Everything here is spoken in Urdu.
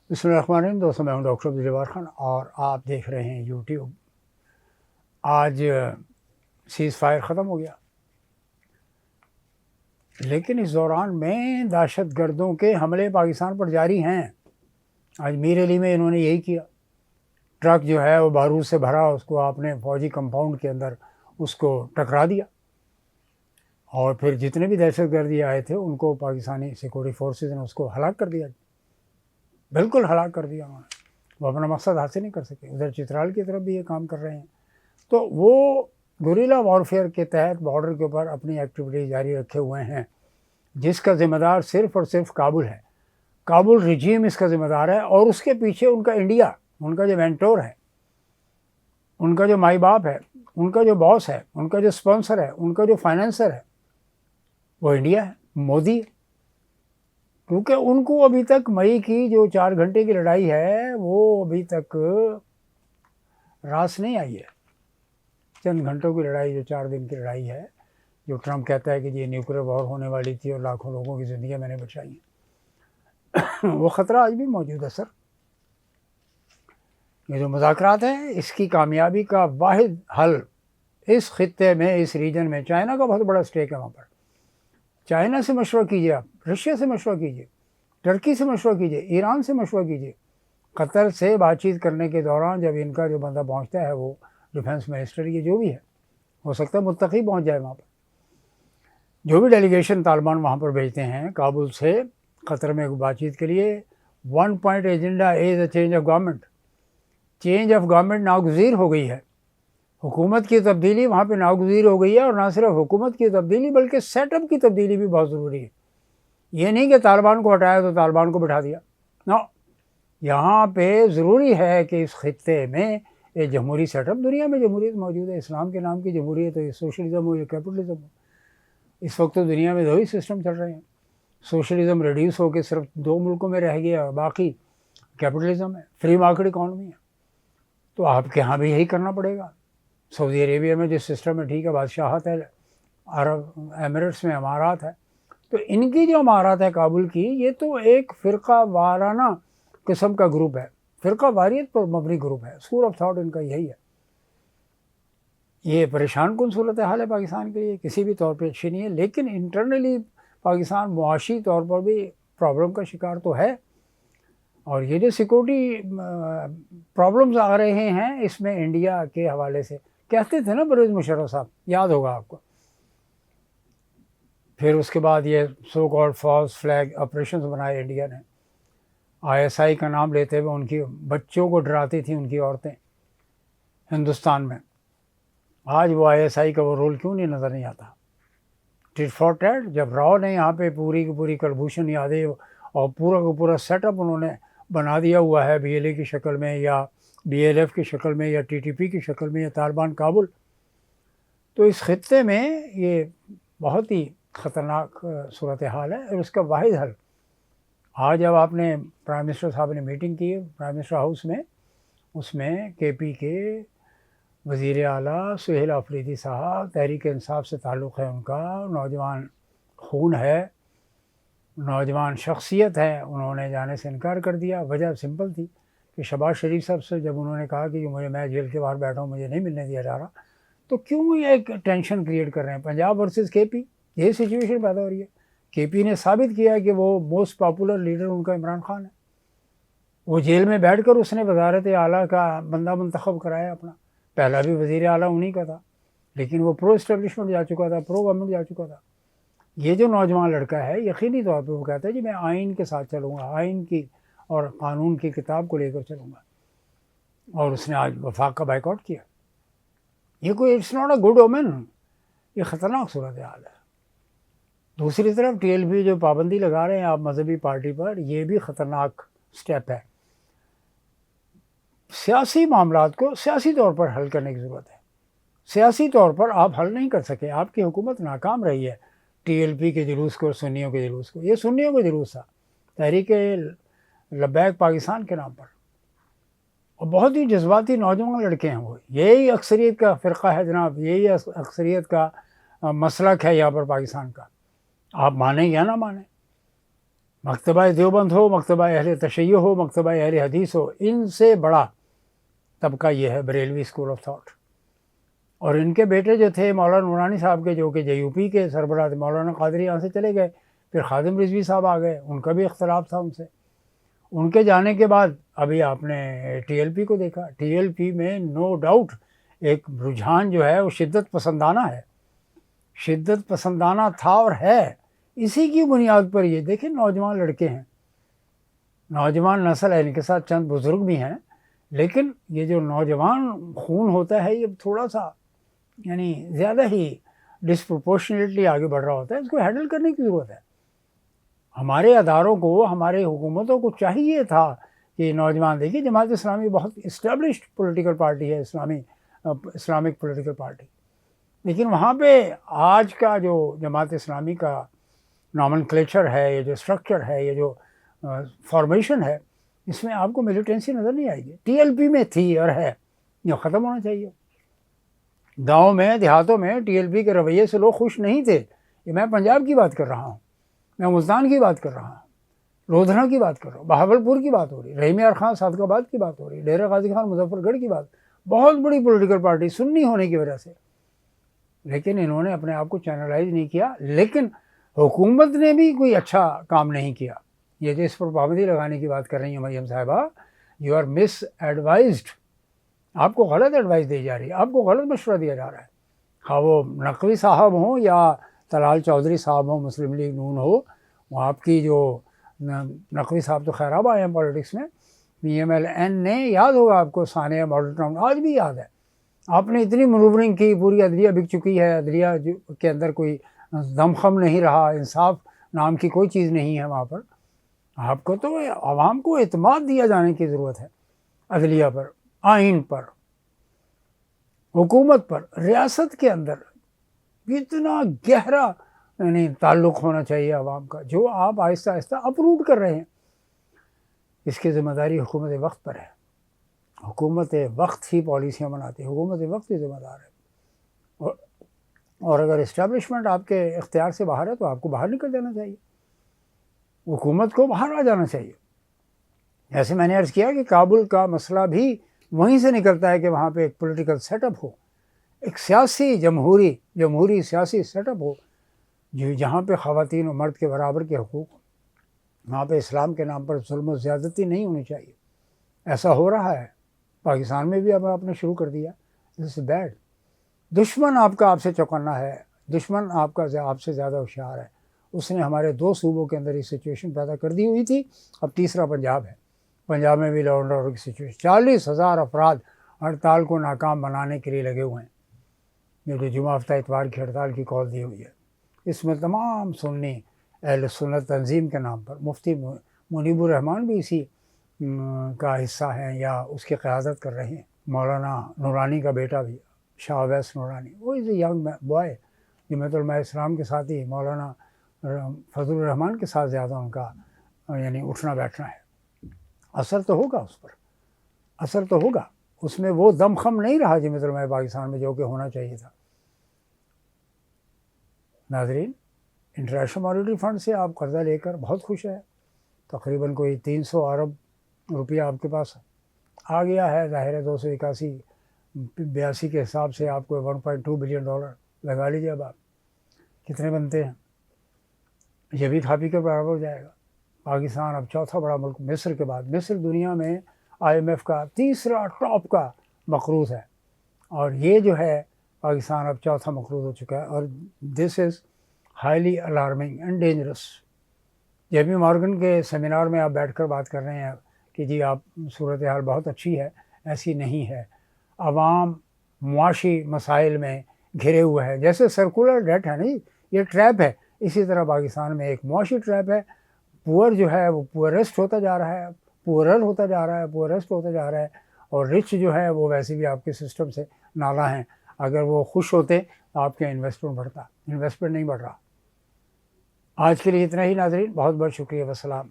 بسم اللہ الرحمن الرحیم. دوستوں میں ہوں ڈاکٹر عبدالجبار خان اور آپ دیکھ رہے ہیں یوٹیوب. آج سیز فائر ختم ہو گیا، لیکن اس دوران میں دہشت گردوں کے حملے پاکستان پر جاری ہیں. آج میر علی میں انہوں نے یہی کیا. ٹرک جو ہے وہ بارود سے بھرا، اس کو آپ نے فوجی کمپاؤنڈ کے اندر اس کو ٹکرا دیا، اور پھر جتنے بھی دہشت گردی آئے تھے ان کو پاکستانی سیکورٹی فورسز نے اس کو ہلاک کر دیا. بالکل ہلاک کر دیا انہوں نے. وہ اپنا مقصد حاصل نہیں کر سکے. ادھر چترال کی طرف بھی یہ کام کر رہے ہیں. تو وہ گوریلا وارفیئر کے تحت بارڈر کے اوپر اپنی ایکٹیویٹی جاری رکھے ہوئے ہیں، جس کا ذمہ دار صرف اور صرف کابل ہے. کابل رجیم اس کا ذمہ دار ہے، اور اس کے پیچھے ان کا انڈیا، ان کا جو مینٹور ہے، ان کا جو مائی باپ ہے، ان کا جو باس ہے، ان کا جو اسپانسر ہے، ان کا جو فائنینسر ہے، وہ انڈیا ہے، مودی ہے. کیونکہ ان کو ابھی تک مئی کی جو 4 گھنٹے کی لڑائی ہے وہ ابھی تک راس نہیں آئی ہے. چند گھنٹوں کی لڑائی، جو 4 دن کی لڑائی ہے، جو ٹرمپ کہتا ہے کہ یہ نیوکلیر وار ہونے والی تھی اور لاکھوں لوگوں کی زندگیاں میں نے بچائی ہیں، وہ خطرہ آج بھی موجود ہے. سر، یہ جو مذاکرات ہیں، اس کی کامیابی کا واحد حل اس خطے میں، اس ریجن میں چائنا کا بہت بڑا اسٹیک ہے. وہاں پر چائنا سے مشورہ کیجیے، آپ رشیا سے مشورہ کیجیے، ٹرکی سے مشورہ کیجیے، ایران سے مشورہ کیجیے. قطر سے بات چیت کرنے کے دوران جب ان کا جو بندہ پہنچتا ہے، وہ ڈیفنس منسٹر، یہ جو بھی ہے، ہو سکتا ہے متقی پہنچ جائے وہاں پر. جو بھی ڈیلیگیشن طالبان وہاں پر بھیجتے ہیں کابل سے قطر میں بات چیت کے لیے، 1 point agenda is a change of government. Change of government ناگزیر ہو گئی ہے. حکومت کی تبدیلی وہاں پہ ناگزیر ہو گئی ہے، اور نہ صرف حکومت کی تبدیلی بلکہ سیٹ اپ کی تبدیلی بھی بہت ضروری ہے. یہ نہیں کہ طالبان کو ہٹایا تو طالبان کو بٹھا دیا. نو، یہاں پہ ضروری ہے کہ اس خطے میں ایک جمہوری سیٹ اپ. دنیا میں جمہوریت موجود ہے، اسلام کے نام کی جمہوریت ہے، سوشلزم ہو یا کیپٹلزم ہو. اس وقت تو دنیا میں 2 ہی سسٹم چل رہے ہیں. سوشلزم ریڈیوس ہو کے صرف 2 ملکوں میں رہ گیا، باقی کیپٹلزم ہے، فری مارکیٹ اکانومی ہے. تو آپ کے ہاں بھی یہی کرنا پڑے گا. سعودی عربیہ میں جس سسٹم ہے ٹھیک ہے، بادشاہت ہے، عرب ایمریٹس میں امارات ہے. تو ان کی جو امارات ہے کابل کی، یہ تو ایک فرقہ وارانہ قسم کا گروپ ہے، فرقہ واریت پر مبنی گروپ ہے. اسکول آف تھاٹ ان کا یہی ہے. یہ پریشان کن صورتحال ہے پاکستان کے لیے، کسی بھی طور پہ اچھی نہیں ہے. لیکن انٹرنلی پاکستان معاشی طور پر بھی پرابلم کا شکار تو ہے. اور یہ جو سیکورٹی پرابلمز آ رہے ہیں، اس میں انڈیا کے حوالے سے کہتے تھے نا پرویز مشرف صاحب، یاد ہوگا آپ کو. پھر اس کے بعد یہ so called false flag operations بنائے انڈیا نے. ISI کا نام لیتے ہوئے ان کی بچوں کو ڈراتی تھیں ان کی عورتیں ہندوستان میں. آج وہ ISI کا وہ رول کیوں نہیں نظر نہیں آتا؟ ٹٹ فار ٹیٹ. جب راؤ نے یہاں پہ پوری کی پوری کلبھوشن یادیں اور پورا کا پورا سیٹ اپ انہوں نے بنا دیا ہوا ہے BLA کی شکل میں، یا BLF کی شکل میں، یا TTP کی شکل میں، یا طالبان کابل. تو اس خطے میں یہ بہت ہی خطرناک صورتحال ہے، اور اس کا واحد حل آج جب آپ نے پرائم منسٹر صاحب نے میٹنگ کی پرائم منسٹر ہاؤس میں، اس میں KP کے وزیر اعلیٰ سہیل آفریدی صاحب، تحریک انصاف سے تعلق ہے ان کا، نوجوان خون ہے، نوجوان شخصیت ہے، انہوں نے جانے سے انکار کر دیا. وجہ سمپل تھی کہ شہباز شریف صاحب سے جب انہوں نے کہا کہ میں جیل کے باہر بیٹھا ہوں، مجھے نہیں ملنے دیا جا رہا، تو کیوں یہ ایک ٹینشن کریٹ کر رہے ہیں؟ پنجاب ورسز KP، یہی سچویشن پیدا ہو رہی ہے. KP نے ثابت کیا کہ وہ موسٹ پاپولر لیڈر ان کا عمران خان ہے. وہ جیل میں بیٹھ کر اس نے وزارت اعلیٰ کا بندہ منتخب کرایا اپنا. پہلا بھی وزیر اعلیٰ انہی کا تھا، لیکن وہ پرو اسٹیبلشمنٹ جا چکا تھا، پرو گورنمنٹ جا چکا تھا. یہ جو نوجوان لڑکا ہے، یقینی طور پہ وہ کہتا ہے جی میں آئین کے ساتھ چلوں گا، آئین کی اور قانون کی کتاب کو لے کر چلوں گا. اور اس نے آج وفاق کا بائیکاٹ کیا. یہ کوئی اٹس ناٹ اے گڈ اومن. یہ خطرناک صورتحال ہے. دوسری طرف TLP جو پابندی لگا رہے ہیں آپ مذہبی پارٹی پر، یہ بھی خطرناک سٹیپ ہے. سیاسی معاملات کو سیاسی طور پر حل کرنے کی ضرورت ہے. سیاسی طور پر آپ حل نہیں کر سکے. آپ کی حکومت ناکام رہی ہے TLP کے جلوس کو اور سنیوں کے جلوس کو. یہ سنیوں کا جلوس تھا، تحریک لبیک پاکستان کے نام پر، اور بہت ہی جذباتی نوجوان لڑکے ہیں. وہ یہی اکثریت کا فرقہ ہے جناب، یہی اکثریت کا مسلک ہے یہاں پر پاکستان کا. آپ مانیں یا نہ مانیں. مکتبہ دیوبند ہو، مکتبہ اہل تشیع ہو، مکتبہ اہل حدیث ہو، ان سے بڑا طبقہ یہ ہے بریلوی اسکول آف تھاٹ۔ اور ان کے بیٹے جو تھے مولانا نورانی صاحب کے، جو کہ JUP کے سربراہ تھے، مولانا قادری یہاں سے چلے گئے، پھر خادم رضوی صاحب آ گئے، ان کا بھی اختلاف تھا ان سے۔ ان کے جانے کے بعد ابھی آپ نے TLP کو دیکھا، TLP میں نو ڈاؤٹ ایک رجحان جو ہے وہ شدت پسندانہ ہے، شدت پسندانہ تھا اور ہے۔ اسی کی بنیاد پر یہ دیکھیں نوجوان لڑکے ہیں، نوجوان نسل ہے، ان کے ساتھ چند بزرگ بھی ہیں، لیکن یہ جو نوجوان خون ہوتا ہے یہ تھوڑا سا یعنی زیادہ ہی ڈسپروپورشنیٹلی آگے بڑھ رہا ہوتا ہے، اس کو ہینڈل کرنے کی ضرورت ہے۔ ہمارے اداروں کو، ہمارے حکومتوں کو چاہیے تھا کہ نوجوان دیکھیے جماعت اسلامی بہت اسٹیبلشڈ پولیٹیکل پارٹی ہے، اسلامک پولیٹیکل پارٹی، لیکن وہاں پہ آج کا جو جماعت اسلامی کا نامن کلیچر ہے، یہ جو اسٹرکچر ہے، یہ جو فارمیشن ہے، اس میں آپ کو ملیٹنسی نظر نہیں آئے گی۔ TLP میں تھی اور ہے، یہ ختم ہونا چاہیے۔ گاؤں میں، دیہاتوں میں TLP کے رویے سے لوگ خوش نہیں تھے۔ یہ میں پنجاب کی بات کر رہا ہوں، میں ملتان کی بات کر رہا ہوں، لودھنا کی بات کر رہا ہوں، بہاولپور کی بات ہو رہی، رحیم یار خان صادق آباد کی بات ہو رہی، ڈیرہ غازی خان مظفر گڑھ کی بات، بہت بڑی پولیٹیکل پارٹی سنی ہونے کی وجہ سے، لیکن انہوں نے اپنے آپ کو چینلائز نہیں کیا۔ لیکن حکومت نے بھی کوئی اچھا کام نہیں کیا۔ یہ جو اس پر پابندی لگانے کی بات کر رہی ہیں مریم صاحبہ، یو آر مس ایڈوائزڈ، آپ کو غلط ایڈوائز دی جا رہی ہے، آپ کو غلط مشورہ دیا جا رہا ہے۔ خواہ وہ نقوی صاحب ہوں یا طلال چودھری صاحب ہوں، مسلم لیگ نون ہو، وہ آپ کی جو نقوی صاحب تو خیر اب آئے ہیں پالیٹکس میں، PMLN نے، یاد ہوگا آپ کو، ثانیہ ماڈل ٹاؤن آج بھی یاد ہے، آپ نے اتنی منورنگ کی، پوری عدلیہ بک چکی ہے، عدلیہ کے اندر کوئی دم خم نہیں رہا، انصاف نام کی کوئی چیز نہیں ہے وہاں پر۔ آپ کو تو عوام کو اعتماد دیا جانے کی ضرورت ہے، عدلیہ پر، آئین پر، حکومت پر، ریاست کے اندر اتنا گہرا یعنی تعلق ہونا چاہیے عوام کا، جو آپ آہستہ آہستہ اپروٹ کر رہے ہیں۔ اس کی ذمہ داری حکومت وقت پر ہے، حکومت وقت ہی پالیسیاں بناتی ہے، حکومت وقت ہی ذمہ دار ہے۔ اور اگر اسٹیبلشمنٹ آپ کے اختیار سے باہر ہے تو آپ کو باہر نکل جانا چاہیے، حکومت کو باہر آ جانا چاہیے۔ جیسے میں نے عرض کیا کہ کابل کا مسئلہ بھی وہیں سے نکلتا ہے کہ وہاں پہ ایک پولیٹیکل سیٹ اپ ہو، ایک سیاسی جمہوری سیاسی سیٹ اپ ہو، جہاں پہ خواتین و مرد کے برابر کے حقوق ہوں، وہاں پہ اسلام کے نام پر ظلم و زیادتی نہیں ہونی چاہیے۔ ایسا ہو رہا ہے پاکستان میں بھی، اب آپ نے شروع کر دیا، دس از بیڈ۔ دشمن آپ سے چوکنا ہے، دشمن آپ سے زیادہ ہوشیار ہے۔ اس نے ہمارے 2 صوبوں کے اندر یہ سچویشن پیدا کر دی ہوئی تھی، اب تیسرا پنجاب ہے، پنجاب میں بھی لا اینڈ آرڈر کی سچویشن، 40,000 افراد ہڑتال کو ناکام بنانے کے لیے لگے ہوئے ہیں۔ یہ جو جمعہ ہفتہ اتوار کی ہڑتال کی کال دی ہوئی ہے، اس میں تمام سنی اہل سنت تنظیم کے نام پر، مفتی منیب الرحمان بھی اسی کا حصہ ہیں یا اس کی قیادت کر رہے ہیں، مولانا نورانی کا بیٹا بھی، شاہ اویس نورانی، وہ از اے ینگ بوائے، جمعیت علماء اسلام کے ساتھ ہی مولانا فضل الرحمان کے ساتھ زیادہ ان کا یعنی اٹھنا بیٹھنا ہے۔ اثر تو ہوگا اس پر، اثر تو ہوگا، اس میں وہ دم خم نہیں رہا جمعیت علماء پاکستان میں جو کہ ہونا چاہیے تھا۔ ناظرین، انٹرنیشنل مانیٹری فنڈ سے آپ قرضہ لے کر بہت خوش ہیں، تقریباً کوئی 300 ارب روپیہ آپ کے پاس آ گیا ہے، ظاہر ہے 281-82 کے حساب سے آپ کو $1.2 بلین لگا لیجیے، اب آپ کتنے بنتے ہیں، یہ بھی کھا پی کے برابر ہو جائے گا۔ پاکستان اب چوتھا بڑا ملک مصر کے بعد، مصر دنیا میں IMF کا تیسرا ٹاپ کا مقروض ہے، اور یہ جو ہے پاکستان اب چوتھا مقروض ہو چکا ہے، اور this is highly alarming and dangerous. JP Morgan کے سیمینار میں آپ بیٹھ کر بات کر رہے ہیں کہ جی آپ صورتحال بہت اچھی ہے، ایسی نہیں ہے، عوام معاشی مسائل میں گھرے ہوئے ہیں، جیسے سرکولر ڈیٹ ہے نا، یہ ٹریپ ہے، اسی طرح پاکستان میں ایک معاشی ٹریپ ہے۔ پور جو ہے وہ پورسٹ ہوتا جا رہا ہے، پورر ہوتا جا رہا ہے، پورسٹ ہوتا جا رہا ہے، اور رچ جو ہے وہ ویسے بھی آپ کے سسٹم سے نالا ہیں، اگر وہ خوش ہوتے تو آپ کے انویسٹمنٹ بڑھتا، انویسٹمنٹ نہیں بڑھ رہا۔ آج کے لیے اتنا ہی ناظرین، بہت بہت شکریہ، والسلام۔